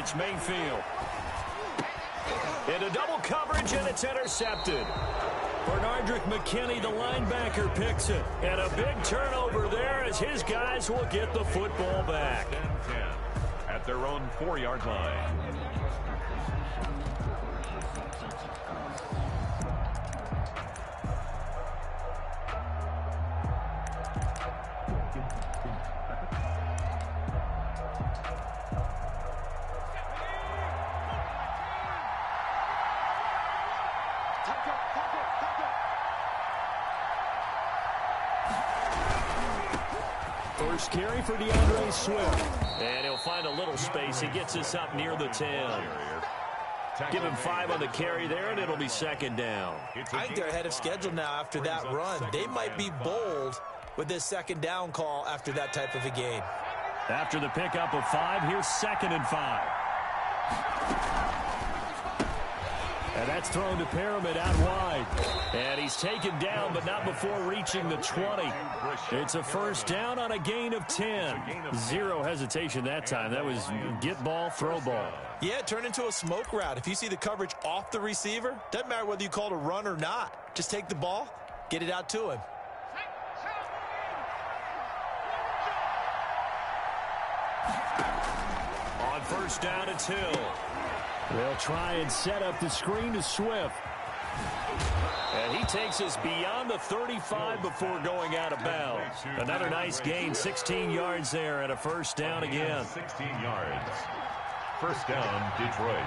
It's Mayfield. Into double coverage, and it's intercepted. Bernardrick McKinney, the linebacker, picks it. And a big turnover there as his guys will get the football back. 10-10 at their own 4-yard line. First carry for DeAndre Swift. And he'll find a little space. He gets us up near the 10. Give him 5 on the carry there, and it'll be second down. I think they're ahead of schedule now after that run. They might be bold with this second down call after that type of a game. After the pickup of 5, here's 2nd and 5. And that's thrown to Pyramid out wide. And he's taken down, but not before reaching the 20. It's a first down on a gain of 10. Zero hesitation that time. That was get ball, throw ball. Yeah, turn into a smoke route. If you see the coverage off the receiver, doesn't matter whether you call it a run or not. Just take the ball, get it out to him. On first down, it's Hill. They'll try and set up the screen to Swift. And he takes us beyond the 35 before going out of bounds. Another nice gain, 16 yards there, and a first down again. 16 yards. First down, Detroit.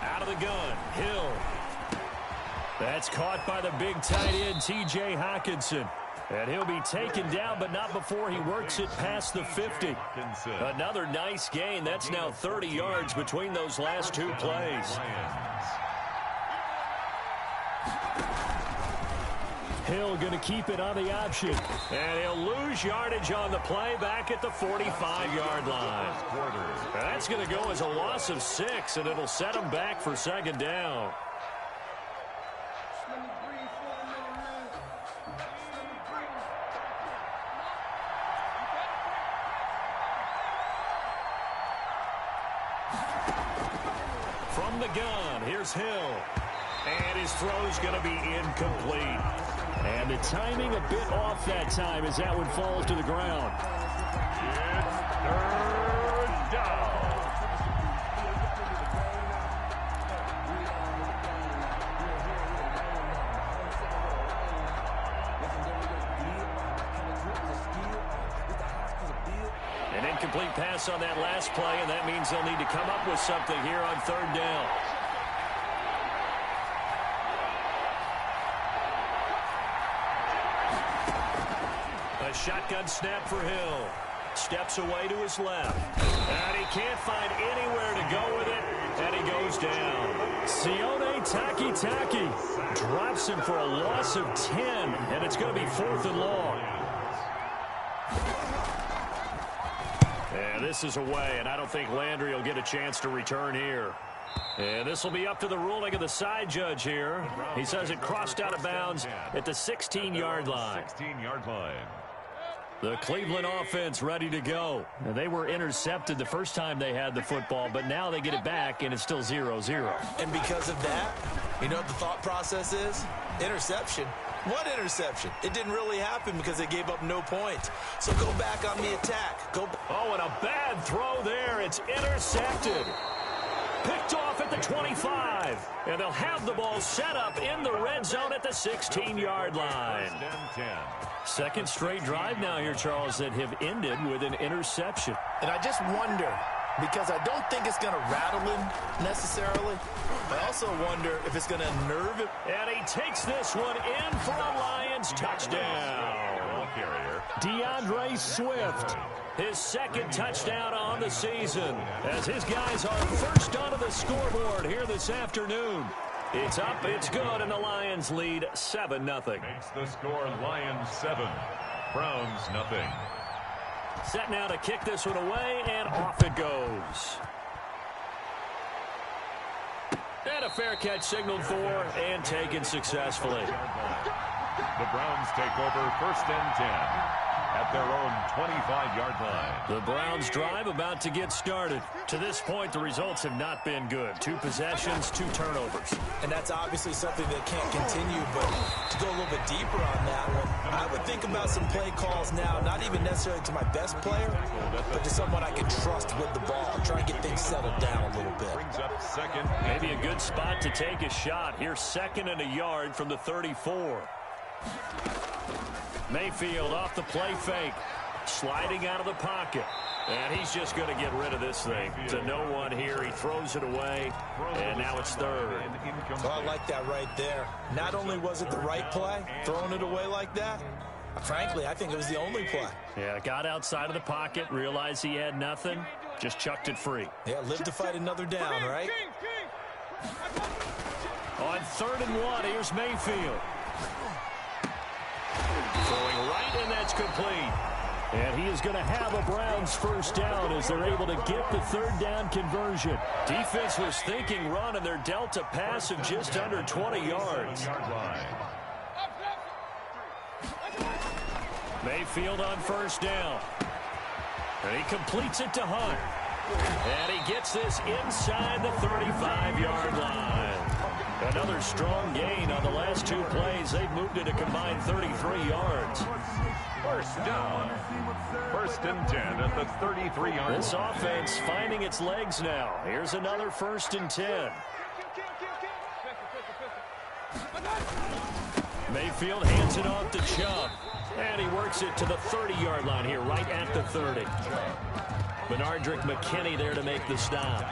Out of the gun, Hill. That's caught by the big tight end, T.J. Hockenson. And he'll be taken down, but not before he works it past the 50. Another nice gain. That's now 30 yards between those last 2 plays. Hill going to keep it on the option. And he'll lose yardage on the play back at the 45-yard line. That's going to go as a loss of 6, and it'll set him back for second down. From the gun, here's Hill. And his throw's going to be incomplete. And the timing a bit off that time as that one falls to the ground. It's third down. An incomplete pass on that last play, and that means they'll need to come up with something here on third down. A shotgun snap for Hill. Steps away to his left. And he can't find anywhere to go with it, and he goes down. Sione Takitaki drops him for a loss of 10, and it's going to be 4th and long. And this is away, and I don't think Landry will get a chance to return here. And this will be up to the ruling of the side judge here. He says it crossed out of bounds at the 16-yard line. 16-yard line. The Cleveland offense ready to go. Now, they were intercepted the first time they had the football, but now they get it back, and it's still 0-0. And because of that, you know what the thought process is? Interception. What interception? It didn't really happen because they gave up no points. So go back on the attack. Oh, and a bad throw there. It's intercepted. Picked off at the 25. And they'll have the ball set up in the red zone at the 16-yard line. Second straight drive now here, Charles, that have ended with an interception. And I just wonder, because I don't think it's going to rattle him necessarily. I also wonder if it's going to nerve him. And he takes this one in for a Lions touchdown. DeAndre Swift, his second touchdown on the season, as his guys are first onto the scoreboard here this afternoon. It's up, it's good, and the Lions lead 7-0. Makes the score Lions 7, Browns nothing. Set now to kick this one away, and off it goes. And a fair catch signaled for and taken successfully. The Browns take over 1st and 10 at their own 25-yard line. The Browns drive about to get started. To this point, the results have not been good. 2 possessions, 2 turnovers. And that's obviously something that can't continue, but to go a little bit deeper on that one, I would think about some play calls now, not even necessarily to my best player, but to someone I can trust with the ball. Try and get things settled down a little bit. Brings up second. Maybe a good spot to take a shot. Here's 2nd and a yard from the 34. Mayfield off the play fake, sliding out of the pocket. And he's just going to get rid of this thing. To no one here. He throws it away, and now it's 3rd. Oh, I like that right there. Not only was it the right play, throwing it away like that, frankly, I think it was the only play. Yeah, got outside of the pocket, realized he had nothing, just chucked it free. Yeah, live to fight another down, right? On 3rd and 1, here's Mayfield. Throwing right, and that's complete. And he is going to have a Browns 1st down as they're able to get the 3rd down conversion. Defense was thinking run, and they're dealt a pass of just under 20 yards. Mayfield on 1st down. And he completes it to Hunt. And he gets this inside the 35-yard line. Another strong gain on the last 2 plays. They've moved it a combined 33 yards. 1st down. 1st and 10 at the 33-yard line. This offense finding its legs now. Here's another 1st and 10. Mayfield hands it off to Chubb. And he works it to the 30-yard line here, right at the 30. Bernardrick McKinney there to make the stop.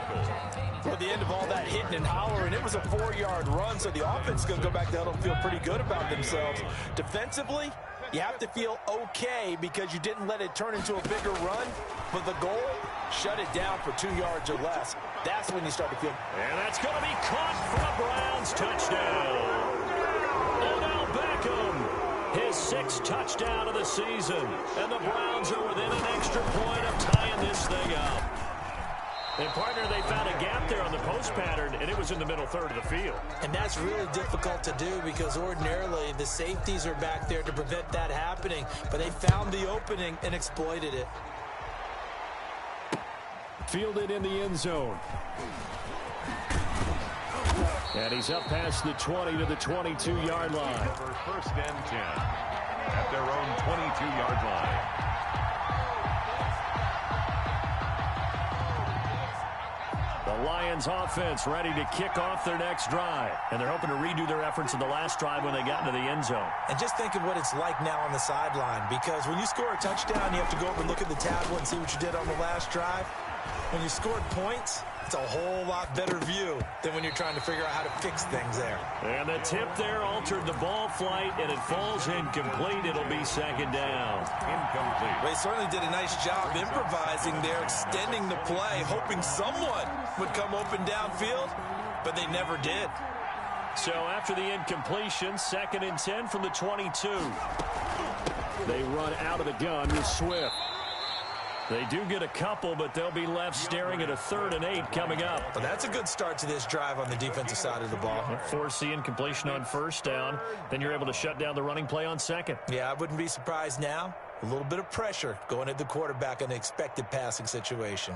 Well, at the end of all that hitting and hollering, it was a 4-yard run, so the offense is going to go back to huddle and feel pretty good about themselves. Defensively, you have to feel okay because you didn't let it turn into a bigger run, but the goal, shut it down for 2 yards or less. That's when you start to feel. And that's going to be caught for a Browns touchdown. Odell Beckham, his 6th touchdown of the season. And the Browns are within an extra point of tying this thing up. And, partner, they found a gap there on the post pattern, and it was in the middle 3rd of the field. And that's really difficult to do because ordinarily the safeties are back there to prevent that happening. But they found the opening and exploited it. Fielded in the end zone. And he's up past the 20 to the 22-yard line. 1st and 10 at their own 22-yard line. The Lions offense ready to kick off their next drive. And they're hoping to redo their efforts in the last drive when they got into the end zone. And just think of what it's like now on the sideline. Because when you score a touchdown, you have to go over and look at the tablet and see what you did on the last drive. When you scored points, it's a whole lot better view than when you're trying to figure out how to fix things there. And the tip there altered the ball flight, and it falls incomplete. It'll be 2nd down. Incomplete. They certainly did a nice job improvising there, extending the play, hoping someone would come open downfield, but they never did. So after the incompletion, 2nd and 10 from the 22. They run out of the gun with Swift. They do get a couple, but they'll be left staring at a 3rd and 8 coming up. Well, that's a good start to this drive on the defensive side of the ball. Force the incompletion on 1st down. Then you're able to shut down the running play on 2nd. Yeah, I wouldn't be surprised now. A little bit of pressure going at the quarterback in the expected passing situation.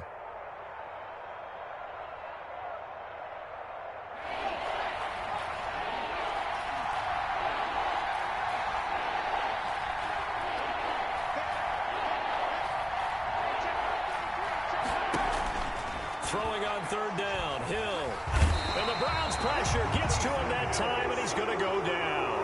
Throwing on 3rd down, Hill. And the Browns pressure gets to him that time, and he's going to go down.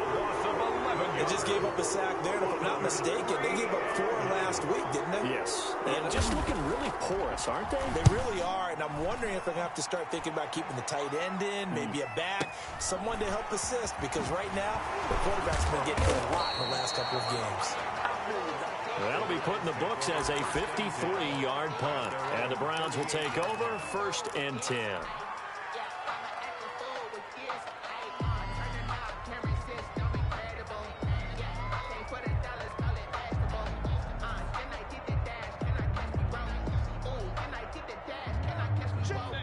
They just gave up a sack there, and if I'm not mistaken, they gave up 4 last week, didn't they? Yes. And just looking really porous, aren't they? They really are, and I'm wondering if they're going to have to start thinking about keeping the tight end in, maybe a back, someone to help assist, because right now, the quarterback's been getting hit a lot in the last couple of games. That'll be put in the books as a 53-yard punt. And the Browns will take over 1st and 10.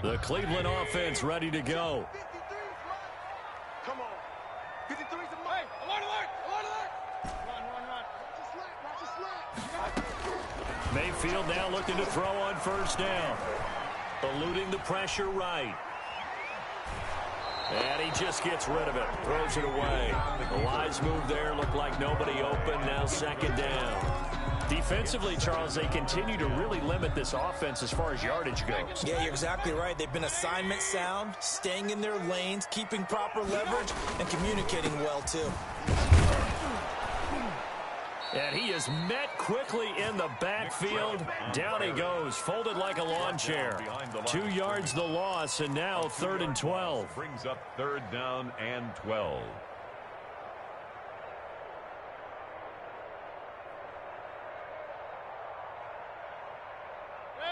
The Cleveland offense ready to go. Come on. 53's a mic. Alert, alert, alert, alert. Run. Watch the slack. Mayfield now looking to throw on first down. Eluding the pressure right. And he just gets rid of it. Throws it away. The wise move there. Looked like nobody open. Now second down. Defensively, Charles, they continue to really limit this offense as far as yardage goes. Yeah, you're exactly right. They've been assignment sound, staying in their lanes, keeping proper leverage, and communicating well, too. And he is met quickly in the backfield. Down he goes, folded like a lawn chair. 2 yards the loss, and now 3rd and 12. Brings up 3rd down and 12.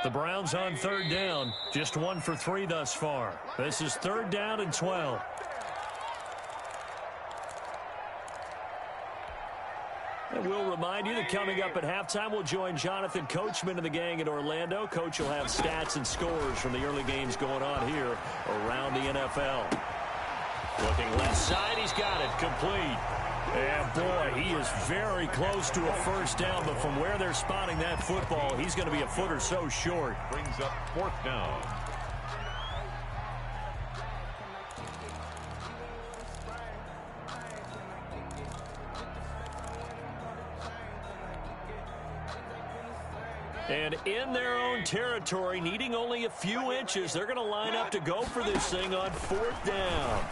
The Browns on 3rd down, just 1 for 3 thus far. This is 3rd down and 12. And we'll remind you that coming up at halftime, we'll join Jonathan Coachman and the gang in Orlando. Coach will have stats and scores from the early games going on here around the NFL. Looking left side, he's got it, complete. And boy, he is very close to a first down, but from where they're spotting that football, he's going to be a foot or so short. Brings up 4th down. And in their own territory, needing only a few inches, they're going to line up to go for this thing on 4th down.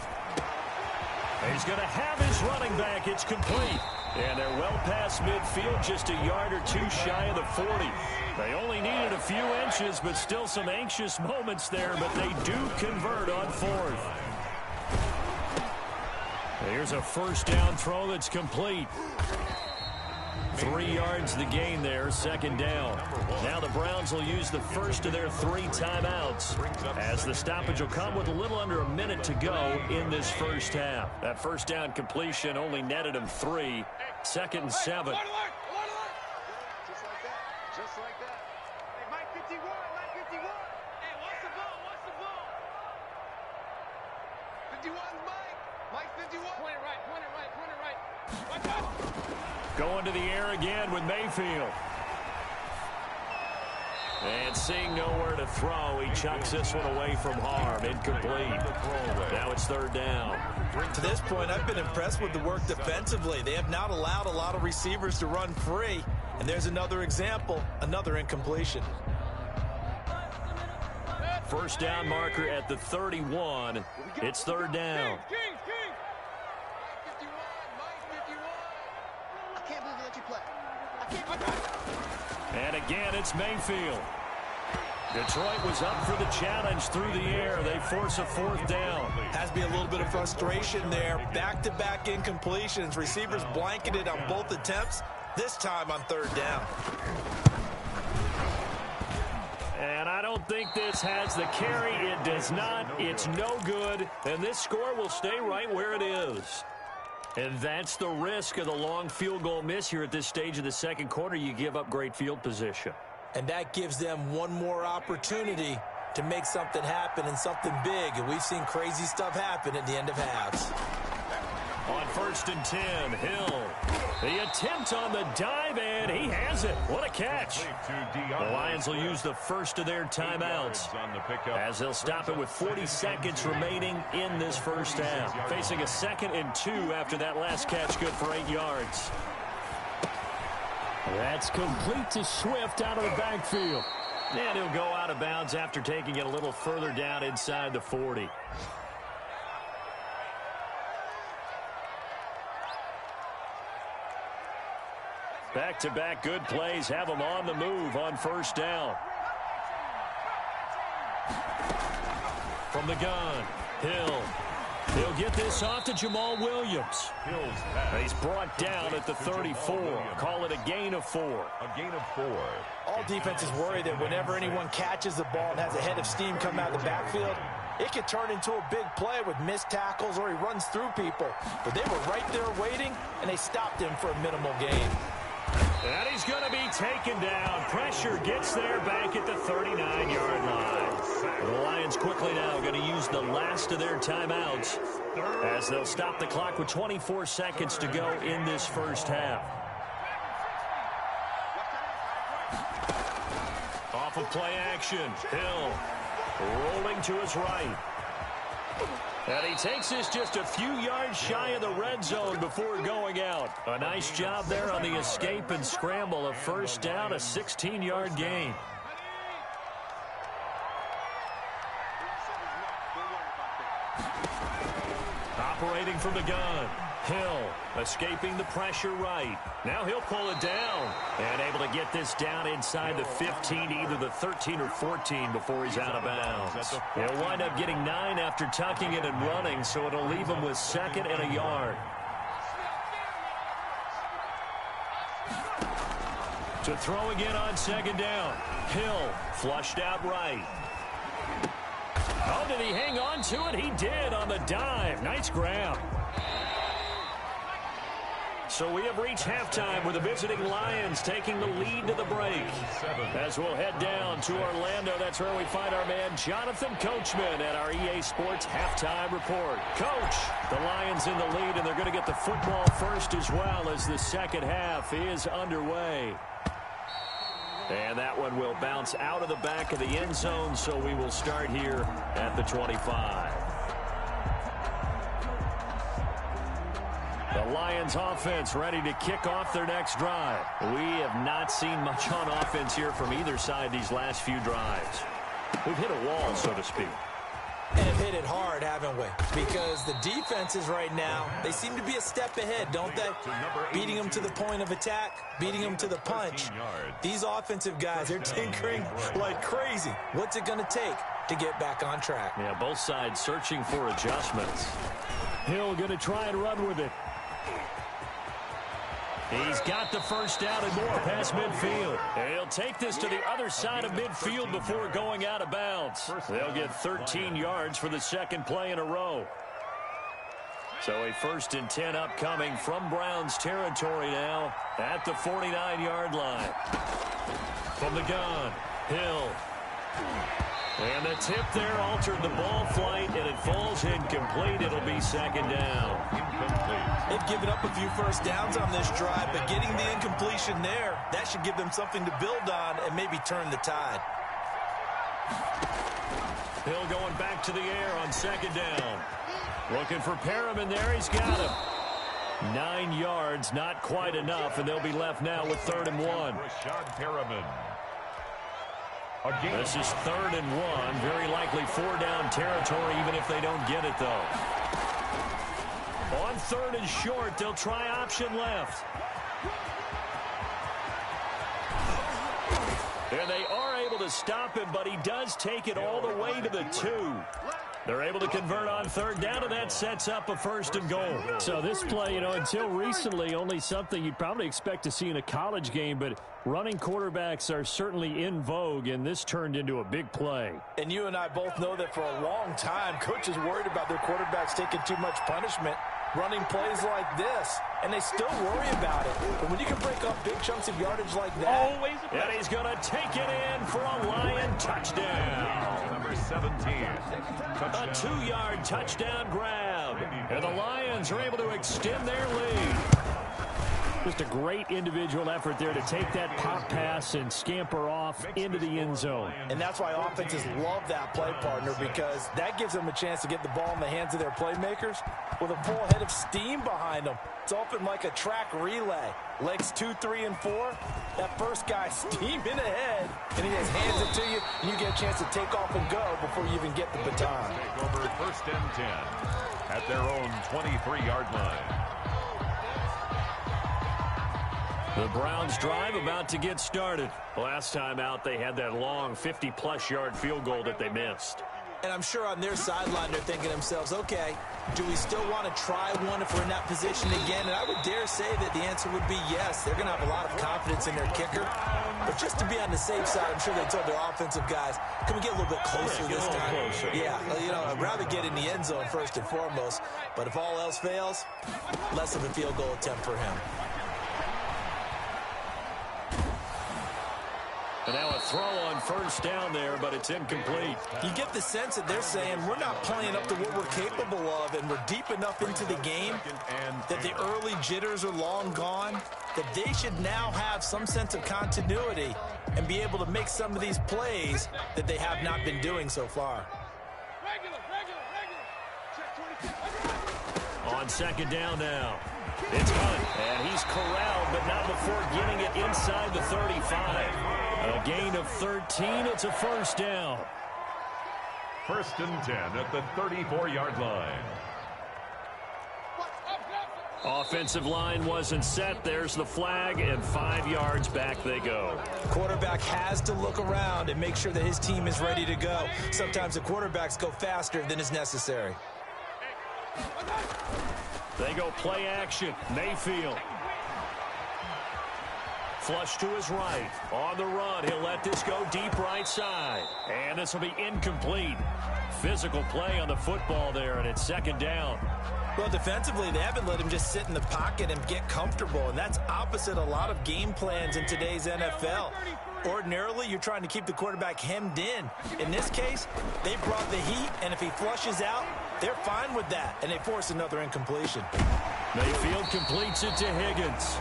He's going to have his running back. It's complete. And they're well past midfield, just a yard or 2 shy of the 40. They only needed a few inches, but still some anxious moments there, but they do convert on 4th. Here's a first down throw that's complete. 3 yards the gain there, 2nd down. Now the Browns will use the first of their 3 timeouts, as the stoppage will come with a little under a minute to go in this first half. That first down completion only netted him 3. 2nd and 7. Just like that. Just like that. Hey, Mike 51. Mike 51. Hey, what's the ball? What's the ball? 51's Mike. Mike 51. Point it right. Point it right. Point it right. Watch out. Going to the air again with Mayfield. And seeing nowhere to throw, he chucks this one away from harm. Incomplete. Now it's 3rd down. To this point, I've been impressed with the work defensively. They have not allowed a lot of receivers to run free. And there's another example, another incompletion. First down marker at the 31. It's 3rd down. King. Mike 51. Mike 51. I can't believe they let you play. I can't. And again, it's Mayfield. Detroit was up for the challenge through the air. They force a 4th down. Has to be a little bit of frustration there. Back-to-back incompletions. Receivers blanketed on both attempts, this time on 3rd down. And I don't think this has the carry. It does not. It's no good. And this score will stay right where it is. And that's the risk of the long field goal miss here at this stage of the 2nd quarter. You give up great field position. And that gives them one more opportunity to make something happen and something big. And we've seen crazy stuff happen at the end of halves. On 1st and 10, Hill. The attempt on the dive, and he has it. What a catch. The Lions will use the first of their timeouts, as they'll stop it with 40 seconds remaining in this first half. Facing a 2nd and 2 after that last catch, good for 8 yards. That's complete to Swift out of the backfield. And he'll go out of bounds after taking it a little further down inside the 40. Back-to-back good plays have them on the move on first down. From the gun, Hill. He'll get this off to Jamal Williams. He's brought down at the 34. Call it a gain of 4. A gain of 4. All defenses worry that whenever anyone catches the ball and has a head of steam come out of the backfield, it could turn into a big play with missed tackles or he runs through people. But they were right there waiting, and they stopped him for a minimal gain. And he's going to be taken down. Pressure gets there back at the 39-yard line. The Lions quickly now going to use the last of their timeouts as they'll stop the clock with 24 seconds to go in this first half. Off of play action, Hill rolling to his right. And he takes this just a few yards shy of the red zone before going out. A nice job there on the escape and scramble. A first down, a 16-yard gain. Operating from the gun. Hill escaping the pressure right. Now he'll pull it down. And able to get this down inside the 15, either the 13 or 14 before he's out of bounds. He'll wind up getting 9 after tucking it and running, so it'll leave him with 2nd and a yard. To throw again on 2nd down. Hill flushed out right. Oh, did he hang on to it? He did on the dive. Nice grab. So we have reached halftime with the visiting Lions taking the lead to the break. As we'll head down to Orlando, that's where we find our man Jonathan Coachman at our EA Sports Halftime Report. Coach, the Lions in the lead, and they're going to get the football first as well as the second half is underway. And that one will bounce out of the back of the end zone, so we will start here at the 25. The Lions offense ready to kick off their next drive. We have not seen much on offense here from either side these last few drives. We've hit a wall, so to speak. And have hit it hard, haven't we? Because the defenses right now, they seem to be a step ahead, don't they? Beating them to the point of attack, beating them to the punch. These offensive guys, they're tinkering like crazy. What's it going to take to get back on track? Yeah, both sides searching for adjustments. Hill going to try and run with it. He's got the first down and more past midfield. And he'll take this to the other side of midfield before going out of bounds. They'll get 13 yards for the second play in a row. So a 1st and 10 upcoming from Browns territory now at the 49-yard line. From the gun, Hill. And the tip there altered the ball flight, and it falls incomplete. It'll be 2nd down. Incomplete. They've given up a few first downs on this drive, but getting the incompletion there, that should give them something to build on and maybe turn the tide. Hill going back to the air on 2nd down. Looking for Perriman there. He's got him. 9 yards, not quite enough, and they'll be left now with 3rd and 1. Rashad Perriman. This is 3rd and 1. Very likely 4-down territory, even if they don't get it, though. On 3rd and short, they'll try option left. And they are able to stop him, but he does take it all the way to the 2. They're able to convert on 3rd down, and that sets up a 1st and goal. So this play, until recently, only something you'd probably expect to see in a college game, but running quarterbacks are certainly in vogue, and this turned into a big play. And you and I both know that for a long time, coaches worried about their quarterbacks taking too much punishment, running plays like this, and they still worry about it. But when you can break up big chunks of yardage like that. Always. And he's going to take it in for a Lion touchdown. Number 17. A 2-yard touchdown grab. And the Lions are able to extend their lead. Just a great individual effort there to take that pop pass and scamper off into the end zone. And that's why offenses love that play, partner, because that gives them a chance to get the ball in the hands of their playmakers with a full head of steam behind them. It's often like a track relay. Legs 2, 3, and 4. That first guy steaming ahead, and he just hands it to you, and you get a chance to take off and go before you even get the baton. Take over 1st and 10 at their own 23-yard line. The Browns drive about to get started. Last time out, they had that long 50-plus yard field goal that they missed. And I'm sure on their sideline, they're thinking to themselves, okay, do we still want to try one if we're in that position again? And I would dare say that the answer would be yes. They're going to have a lot of confidence in their kicker. But just to be on the safe side, I'm sure they told their offensive guys, can we get a little bit closer this time? Yeah, I'd rather get in the end zone first and foremost. But if all else fails, less of a field goal attempt for him. And now a throw on first down there, but it's incomplete. You get the sense that they're saying we're not playing up to what we're capable of, and we're deep enough into the game that the early jitters are long gone, that they should now have some sense of continuity and be able to make some of these plays that they have not been doing so far. On second down now. It's Hunt, and he's corralled, but not before getting it inside the 35. A gain of 13. It's a first down. First and 10 at the 34-yard line. Offensive line wasn't set. There's the flag, and 5 yards back they go. Quarterback has to look around and make sure that his team is ready to go. Sometimes the quarterbacks go faster than is necessary. They go play action. Mayfield. Flush to his right. On the run. He'll let this go deep right side. And this will be incomplete. Physical play on the football there, and it's second down. Well, defensively, they haven't let him just sit in the pocket and get comfortable, and that's opposite a lot of game plans in today's NFL. Ordinarily, you're trying to keep the quarterback hemmed in. In this case, they brought the heat, and if he flushes out, they're fine with that, and they force another incompletion. Mayfield completes it to Higgins.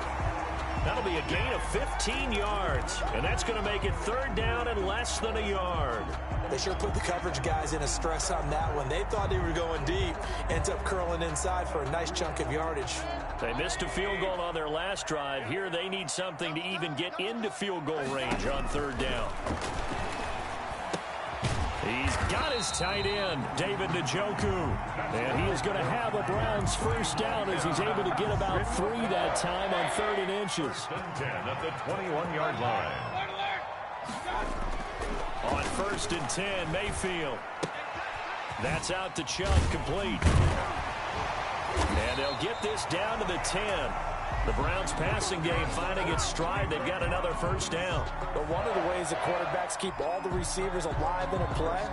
That'll be a gain of 15 yards, and that's going to make it third down and less than a yard. They sure put the coverage guys in a stress on that one. They thought they were going deep, ends up curling inside for a nice chunk of yardage. They missed a field goal on their last drive. Here they need something to even get into field goal range on third down. He's got his tight end, David Njoku. And he is going to have a Browns first down as he's able to get about 3 that time on 3rd and inches. 10 at the 21-yard line. On 1st and 10, Mayfield. That's out to Chubb, complete. And they'll get this down to the 10. The Browns passing game finding its stride. They've got another first down. But one of the ways the quarterbacks keep all the receivers alive in a play,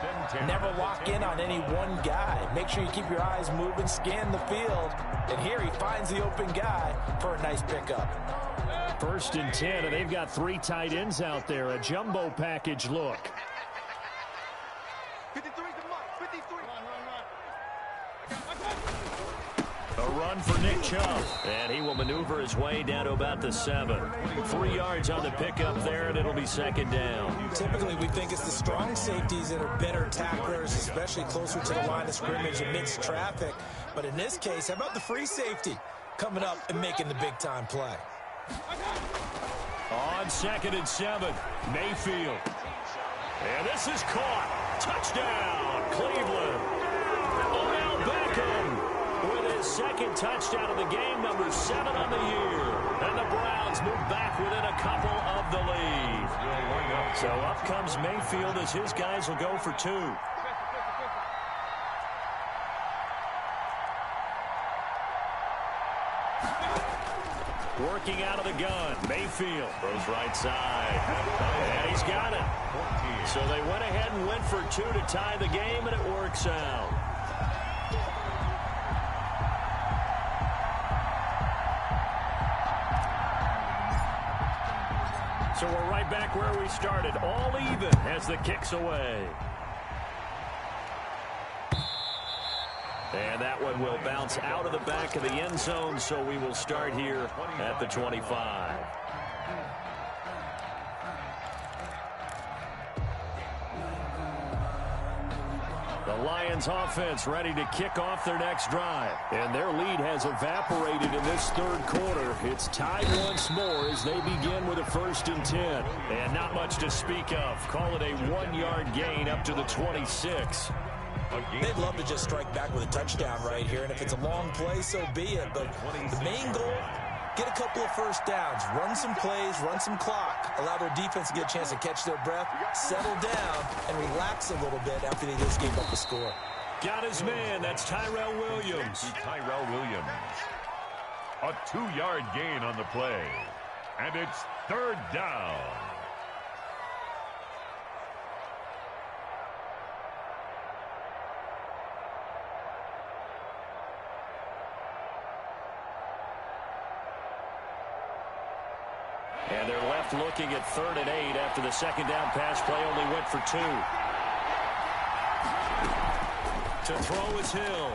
never lock in on any one guy. Make sure you keep your eyes moving, scan the field. And here he finds the open guy for a nice pickup. 1st and 10, and they've got 3 tight ends out there. A jumbo package look. 53 to Mike. 53. A run for Nick Chubb, and he will maneuver his way down to about the 7. 3 yards on the pickup there, and it'll be second down. Typically, we think it's the strong safeties that are better tacklers, especially closer to the line of scrimmage amidst traffic. But in this case, how about the free safety coming up and making the big-time play? On 2nd and 7, Mayfield. And this is caught. Touchdown, Cleveland. Odell Beckham with his 2nd touchdown of the game, number 7 on the year. And the Browns move back within a couple of the lead. So up comes Mayfield as his guys will go for 2. Working out of the gun, Mayfield goes right side, and he's got it. So they went ahead and went for 2 to tie the game, and it works out. So we're right back where we started, all even as the kick's away. And that one will bounce out of the back of the end zone, so we will start here at the 25. The Lions offense ready to kick off their next drive. And their lead has evaporated in this 3rd quarter. It's tied once more as they begin with a 1st and 10. And not much to speak of. Call it a 1-yard gain up to the 26. They'd love to just strike back with a touchdown right here, and if it's a long play, so be it. But the main goal, get a couple of first downs, run some plays, run some clock, allow their defense to get a chance to catch their breath, settle down, and relax a little bit after they just gave up a score. Got his man. That's Tyrell Williams. Tyrell Williams. A 2-yard gain on the play. And it's 3rd down. And they're left looking at 3rd and 8 after the second down pass play only went for 2. To throw is Hill.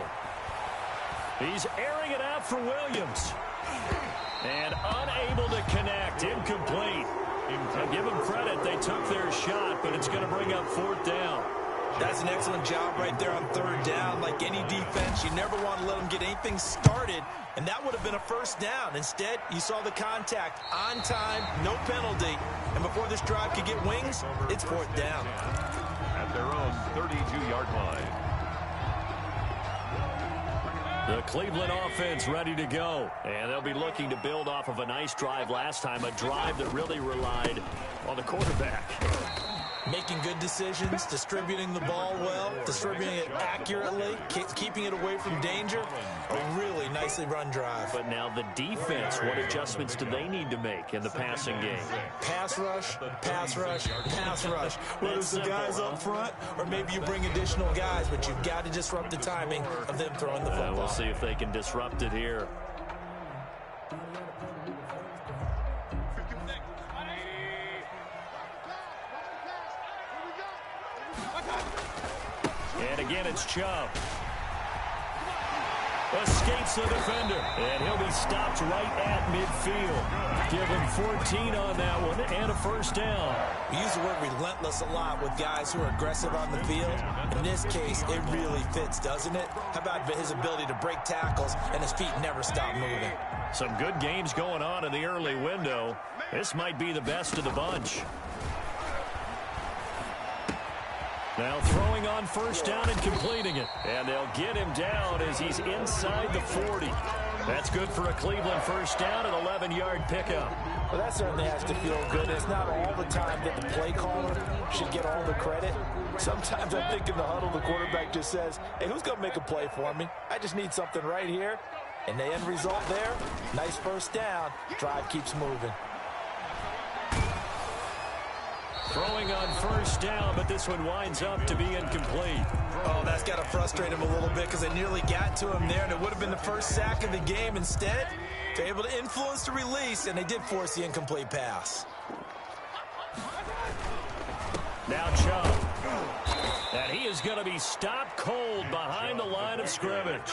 He's airing it out for Williams. And unable to connect. Incomplete. I'll give them credit. They took their shot, but it's going to bring up 4th down. That's an excellent job right there on 3rd down. Like any defense, you never want to let them get anything started, and that would have been a 1st down. Instead, you saw the contact on time, no penalty, and before this drive could get wings, it's 4th down. At their own 32-yard line. The Cleveland offense ready to go. And they'll be looking to build off of a nice drive last time, a drive that really relied on the quarterback. Making good decisions, distributing the ball well, distributing it accurately, keeping it away from danger. A really nicely run drive. But now the defense, what adjustments do they need to make in the passing game? Pass rush, pass rush, pass rush. Whether it's the guys up front or maybe you bring additional guys, but you've got to disrupt the timing of them throwing the football. We'll see if they can disrupt it here. And again, it's Chubb. Escapes the defender. And he'll be stopped right at midfield. Give him 14 on that one and a 1st down. We use the word relentless a lot with guys who are aggressive on the field. In this case, it really fits, doesn't it? How about his ability to break tackles and his feet never stop moving? Some good games going on in the early window. This might be the best of the bunch. Now throwing on 1st down and completing it. And they'll get him down as he's inside the 40. That's good for a Cleveland 1st down, an 11-yard pickup. Well, that certainly has to feel good. It's not all the time that the play caller should get all the credit. Sometimes I think in the huddle, the quarterback just says, hey, who's going to make a play for me? I just need something right here. And the end result there, nice 1st down. Drive keeps moving. Throwing on 1st down, but this one winds up to be incomplete. Oh, that's got to frustrate him a little bit because they nearly got to him there, and it would have been the 1st sack of the game. Instead, they're able to influence the release, and they did force the incomplete pass. Now Chubb. And he is going to be stopped cold behind the line of scrimmage.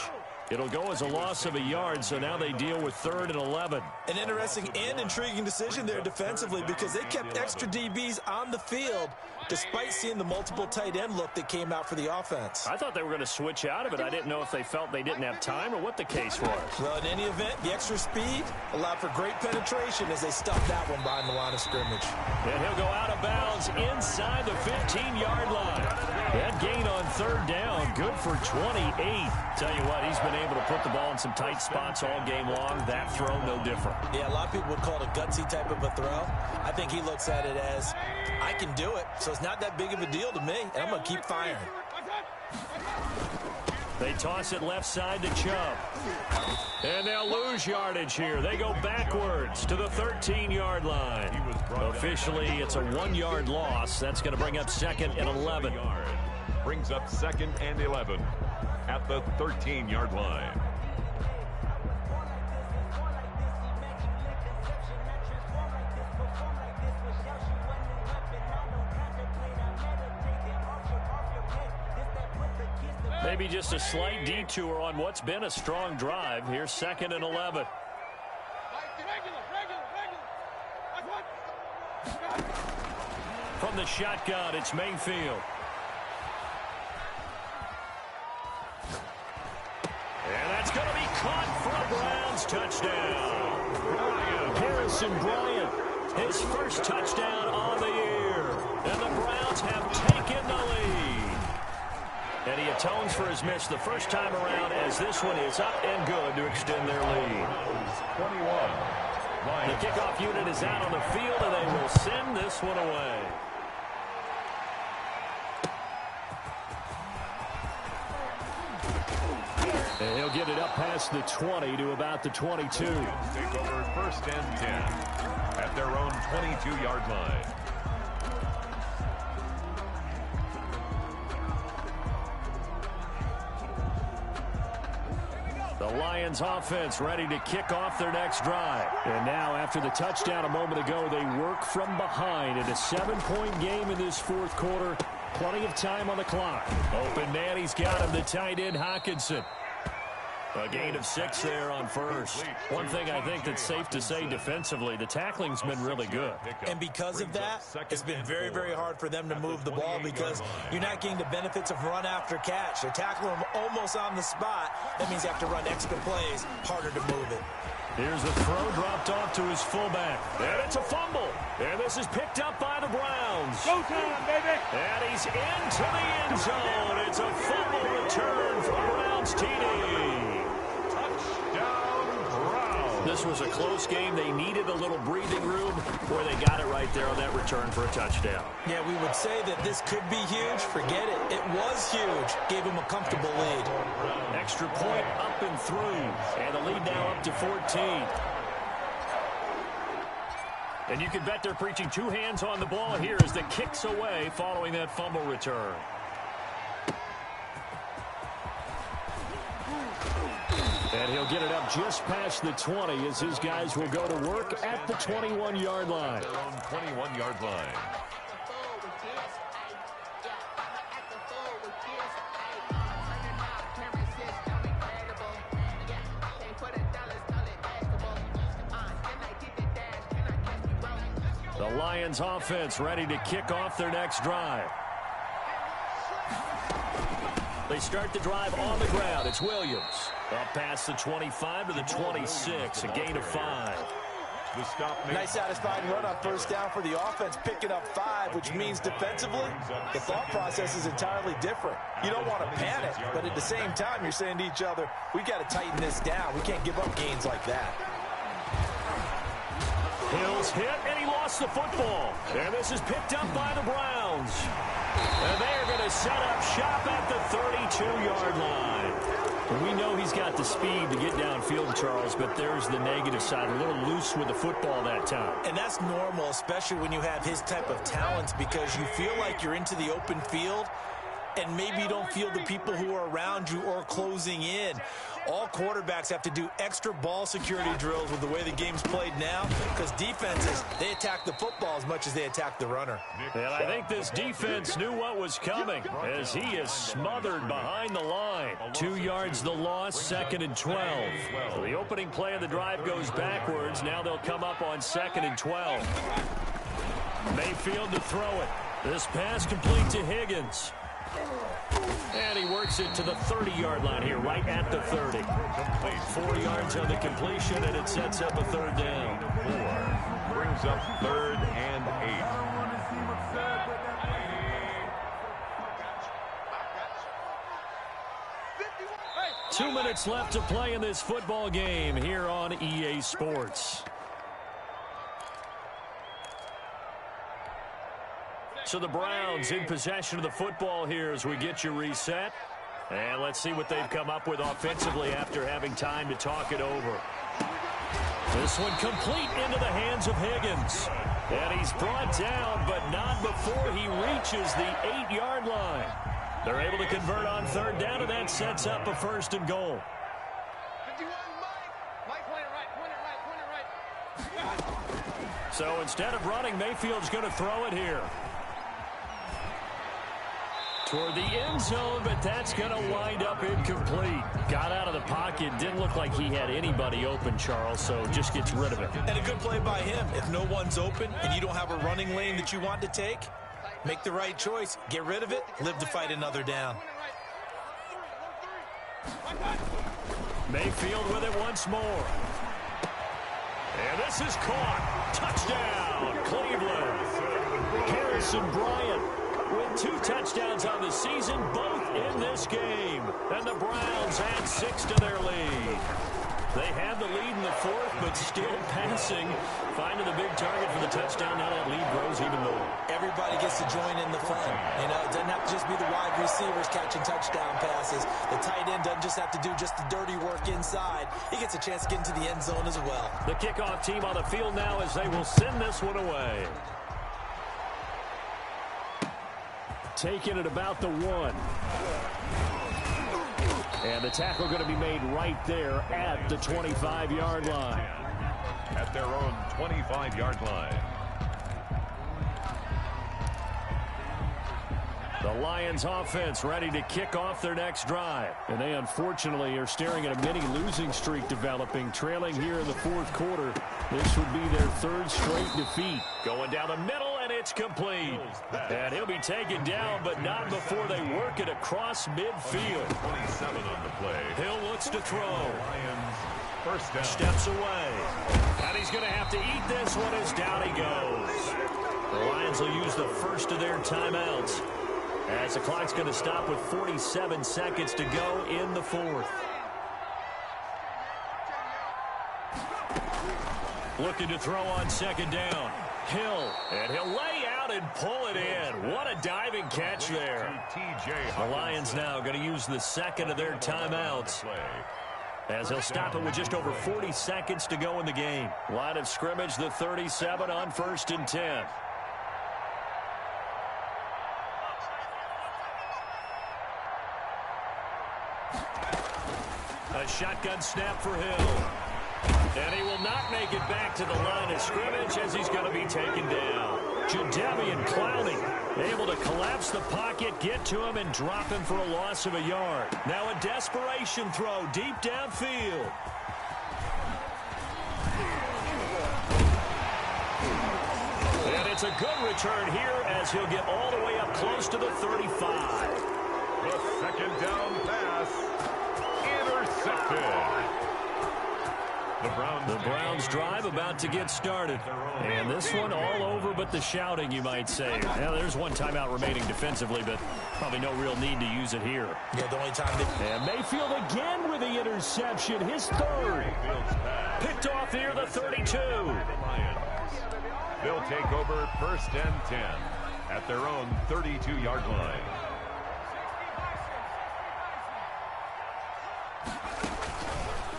It'll go as a loss of a yard, so now they deal with 3rd and 11. An interesting and intriguing decision there defensively because they kept extra DBs on the field despite seeing the multiple tight end look that came out for the offense. I thought they were going to switch out of it. I didn't know if they felt they didn't have time or what the case was. Well, in any event, the extra speed allowed for great penetration as they stuffed that one behind the line of scrimmage. And he'll go out of bounds inside the 15-yard line. That gain on 3rd down, good for 28. Tell you what, he's been able to put the ball in some tight spots all game long. That throw, no different. Yeah, a lot of people would call it a gutsy type of a throw. I think he looks at it as, I can do it, so it's not that big of a deal to me, and I'm going to keep firing. They toss it left side to Chubb. And they'll lose yardage here. They go backwards to the 13-yard line. Officially, it's a 1-yard loss. That's going to bring up 2nd and 11. Brings up 2nd and 11 at the 13-yard line. Maybe just a slight detour on what's been a strong drive. Here's 2nd and 11. From the shotgun, it's Mayfield. And that's going to be caught for a Browns touchdown. Harrison Bryant, his 1st touchdown on the year. And the Browns have taken the lead. And he atones for his miss the first time around as this one is up and good to extend their lead. 21. The kickoff unit is out on the field, and they will send this one away. And he'll get it up past the 20 to about the 22. Take over 1st and 10 at their own 22-yard line. The Lions offense ready to kick off their next drive. And now, after the touchdown a moment ago, they work from behind in a 7-point game in this fourth quarter. Plenty of time on the clock. Open man, he's got him, the tight end, Hockenson. A gain of 6 there on first. One thing I think that's safe to say defensively, the tackling's been really good. And because of that, it's been very, very hard for them to move the ball because you're not getting the benefits of run after catch. They're tackling them almost on the spot. That means you have to run extra plays, harder to move it. Here's a throw dropped off to his fullback. And it's a fumble. And this is picked up by the Browns. Go time, baby. And he's into the end zone. It's a fumble return for Browns TD. This was a close game. They needed a little breathing room where they got it right there on that return for a touchdown. Yeah, we would say that this could be huge. Forget it. It was huge. Gave him a comfortable lead. Extra point up and through. And the lead now up to 14. And you can bet they're preaching 2 hands on the ball here as the kick's away following that fumble return. And he'll get it up just past the 20 as his guys will go to work at the 21-yard line. Their own 21-yard line. The Lions offense ready to kick off their next drive. They start the drive on the ground. It's Williams. Up past the 25 to the 26, a gain of 5. The stop. Nice satisfying run on first down for the offense, picking up 5, which means defensively, the thought process is entirely different. You don't want to panic, but at the same time, you're saying to each other, we got to tighten this down. We can't give up gains like that. Hill's hit, and he lost the football. And this is picked up by the Browns. And they're going to set up shop at the 32-yard line. We know he's got the speed to get downfield, Charles, but there's the negative side. A little loose with the football that time. And that's normal, especially when you have his type of talents, because you feel like you're into the open field, and maybe you don't feel the people who are around you or closing in. All quarterbacks have to do extra ball security drills with the way the game's played now, because defenses, they attack the football as much as they attack the runner. And I think this defense knew what was coming as he is smothered behind the line. 2 yards the loss, 2nd and 12. So the opening play of the drive goes backwards. Now they'll come up on 2nd and 12. Mayfield to throw it. This pass complete to Higgins. And he works it to the 30-yard line here, right at the 30. 4 yards on the completion, and it sets up a 3rd down. 4 brings up 3rd and 8. 2 minutes left to play in this football game here on EA Sports. So the Browns in possession of the football here as we get you reset. And let's see what they've come up with offensively after having time to talk it over. This one complete into the hands of Higgins. And he's brought down, but not before he reaches the 8-yard line. They're able to convert on 3rd down, and that sets up a 1st and goal. 51, Mike, point it right. So instead of running, Mayfield's going to throw it here. Toward the end zone, but that's going to wind up incomplete. Got out of the pocket. Didn't look like he had anybody open, Charles, so just gets rid of it. And a good play by him. If no one's open and you don't have a running lane that you want to take, make the right choice. Get rid of it. Live to fight another down. Mayfield with it once more. And this is caught. Touchdown, Cleveland. Harrison Bryant with 2 touchdowns on the season, both in this game. And the Browns add 6 to their lead. They had the lead in the 4th, but still passing. Finding the big target for the touchdown. Now that lead grows even more. Everybody gets to join in the fun. You know, it doesn't have to just be the wide receivers catching touchdown passes. The tight end doesn't just have to do just the dirty work inside. He gets a chance to get into the end zone as well. The kickoff team on the field now as they will send this one away. Taking it about the 1. And the tackle going to be made right there at the 25-yard line. At their own 25-yard line. The Lions offense ready to kick off their next drive. And they unfortunately are staring at a mini losing streak developing, trailing here in the fourth quarter. This would be their third straight defeat. Going down the middle, and it's complete. And he'll be taken down, but not before they work it across midfield. 27 on the play. Hill looks to throw. Lions first down. Steps away. And he's going to have to eat this one as down he goes. The Lions will use the first of their timeouts, as the clock's going to stop with 47 seconds to go in the fourth. Looking to throw on second down. Hill, and he'll lay out and pull it in. What a diving catch there. The Lions now going to use the second of their timeouts, as he'll stop it with just over 40 seconds to go in the game. Line of scrimmage, the 37 on 1st and 10. A shotgun snap for Hill. And he will not make it back to the line of scrimmage as he's going to be taken down. Jadeveon Clowney able to collapse the pocket, get to him, and drop him for a loss of a yard. Now a desperation throw deep downfield. And it's a good return here as he'll get all the way up close to the 35. The second down pass intercepted. The Browns drive about to get started. And this one all over but the shouting, you might say. Now, there's one timeout remaining defensively, but probably no real need to use it here. Yeah, the only time And Mayfield again with the interception, his third. Picked off here, the 32. They'll take over 1st and 10 at their own 32-yard line.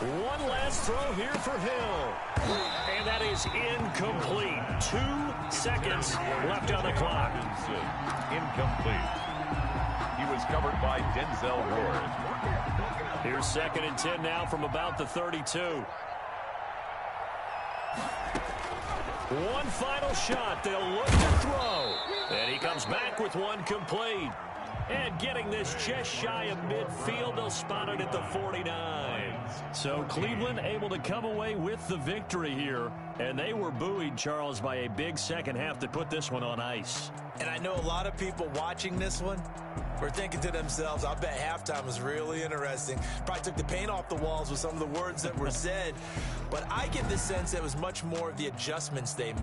One last throw here for Hill. And that is incomplete. 2 seconds left on the clock. Incomplete. He was covered by Denzel Ward. Here's 2nd and 10 now from about the 32. One final shot. They'll look to throw. And he comes back with one complete. And getting this just shy of midfield, they'll spot it at the 49. So Cleveland able to come away with the victory here. And they were buoyed, Charles, by a big second half to put this one on ice. And I know a lot of people watching this one were thinking to themselves, I bet halftime was really interesting. Probably took the paint off the walls with some of the words that were said. But I get the sense that it was much more of the adjustments they made.